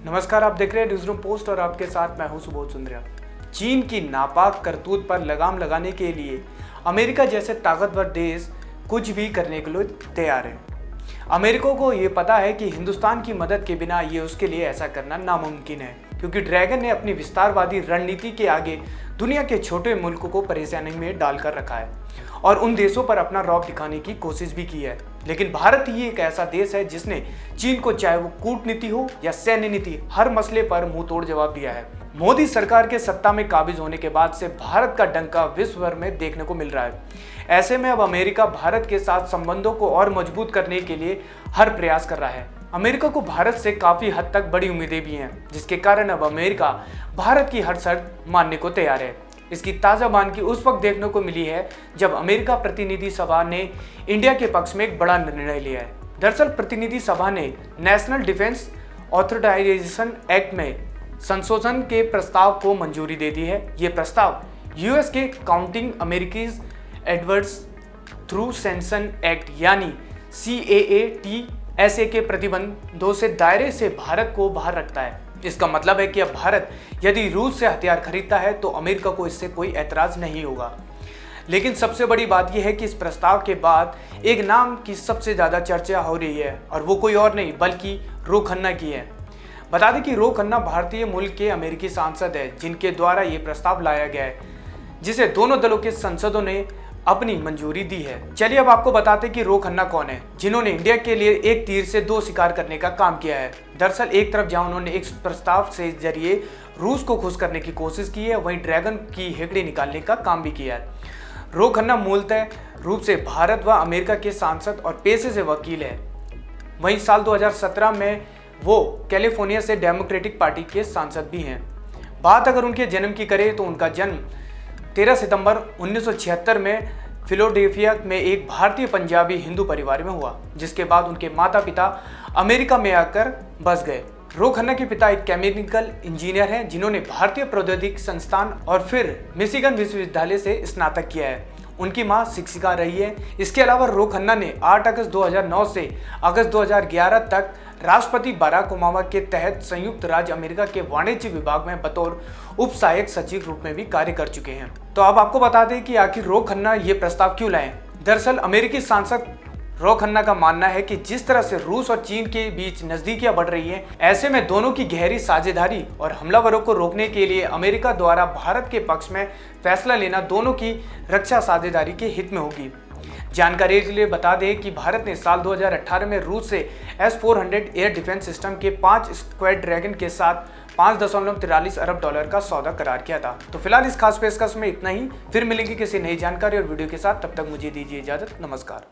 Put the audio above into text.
नमस्कार, आप देख रहे हैं न्यूज़रूम पोस्ट और आपके साथ मैं हूं सुबोध सुंदरिया। चीन की नापाक करतूत पर लगाम लगाने के लिए अमेरिका जैसे ताकतवर देश कुछ भी करने के लिए तैयार है। अमेरिका को ये पता है कि हिंदुस्तान की मदद के बिना ये उसके लिए ऐसा करना नामुमकिन है, क्योंकि ड्रैगन ने अपनी विस्तारवादी रणनीति के आगे दुनिया के छोटे मुल्क को परेशानी में डालकर रखा है और उन देशों पर अपना रौब दिखाने की कोशिश भी की है। लेकिन भारत ही एक ऐसा देश है जिसने चीन को, चाहे वो कूटनीति हो या सैन्य नीति, हर मसले पर मुंह तोड़ जवाब दिया है। मोदी सरकार के सत्ता में काबिज होने के बाद से भारत का डंका विश्व भर में देखने को मिल रहा है। ऐसे में अब अमेरिका भारत के साथ संबंधों को और मजबूत करने के लिए हर प्रयास कर रहा है। अमेरिका को भारत से काफी हद तक बड़ी उम्मीदें भी हैं, जिसके कारण अब अमेरिका भारत की हर शर्त मानने को तैयार है। इसकी ताज़ा मानकी उस वक्त देखने को मिली है जब अमेरिका प्रतिनिधि सभा ने इंडिया के पक्ष में एक बड़ा निर्णय लिया है। दरअसल प्रतिनिधि सभा ने नेशनल डिफेंस ऑथराइजेशन एक्ट में संशोधन के प्रस्ताव को मंजूरी दे दी है। ये प्रस्ताव यूएस के countering America's adversaries through sanctions act यानी CAATSA के प्रतिबंधों से दायरे से भारत को बाहर रखता है। इसका मतलब है कि अब भारत यदि रूस से हथियार खरीदता है तो अमेरिका को इससे कोई ऐतराज नहीं होगा। लेकिन सबसे बड़ी बात यह है कि इस प्रस्ताव के बाद एक नाम की सबसे ज़्यादा चर्चा हो रही है और वो कोई और नहीं बल्कि रो खन्ना की है। बता दें कि रो खन्ना भारतीय मूल के अमेरिकी सांसद है जिनके द्वारा ये प्रस्ताव लाया गया है, जिसे दोनों दलों के सांसदों ने अपनी मंजूरी दी है। चलिए अब आपको बताते कि रो खन्ना कौन है, जिन्होंने इंडिया के लिए एक तीर से दो शिकार करने का काम किया है। दरअसल एक तरफ जहां उन्होंने एक प्रस्ताव से जरिए रूस को खुश करने की कोशिश की है, वहीं ड्रैगन की हेकड़ी निकालने का काम भी किया है। रो खन्ना मूलतः रूप से भारत व अमेरिका के सांसद और पेशे से वकील है। वहीं साल 2017 में वो कैलिफोर्निया से डेमोक्रेटिक पार्टी के सांसद भी हैं। बात अगर उनके जन्म की करें तो उनका जन्म 13 सितंबर 1976 में फिलाडेल्फिया में एक भारतीय पंजाबी हिंदू परिवार में हुआ, जिसके बाद उनके माता पिता अमेरिका में आकर बस गए। रो खन्ना के पिता एक केमिकल इंजीनियर हैं जिन्होंने भारतीय प्रौद्योगिकी संस्थान और फिर मिशिगन विश्वविद्यालय से स्नातक किया है। उनकी मां शिक्षिका रही है। इसके अलावा रो खन्ना ने 8 अगस्त 2009 से अगस्त 2011 तक राष्ट्रपति बराक ओबामा के तहत संयुक्त राज्य अमेरिका के वाणिज्य विभाग में बतौर उप सहायक सचिव रूप में भी कार्य कर चुके हैं। तो अब आपको बता दें कि आखिर रो खन्ना ये प्रस्ताव क्यों लाए। दरअसल अमेरिकी सांसद रो खन्ना का मानना है कि जिस तरह से रूस और चीन के बीच नजदीकियां बढ़ रही हैं, ऐसे में दोनों की गहरी साझेदारी और हमलावरों को रोकने के लिए अमेरिका द्वारा भारत के पक्ष में फैसला लेना दोनों की रक्षा साझेदारी के हित में होगी। जानकारी के लिए बता दें कि भारत ने साल 2018 में रूस से S-400 एयर डिफेंस सिस्टम के 5 स्क्वाड ड्रैगन के साथ $5.43 अरब का सौदा करार किया था। तो फिलहाल इस खास पेशकश में इतना ही। फिर मिलेंगे किसी नई जानकारी और वीडियो के साथ, तब तक मुझे दीजिए इजाजत। नमस्कार।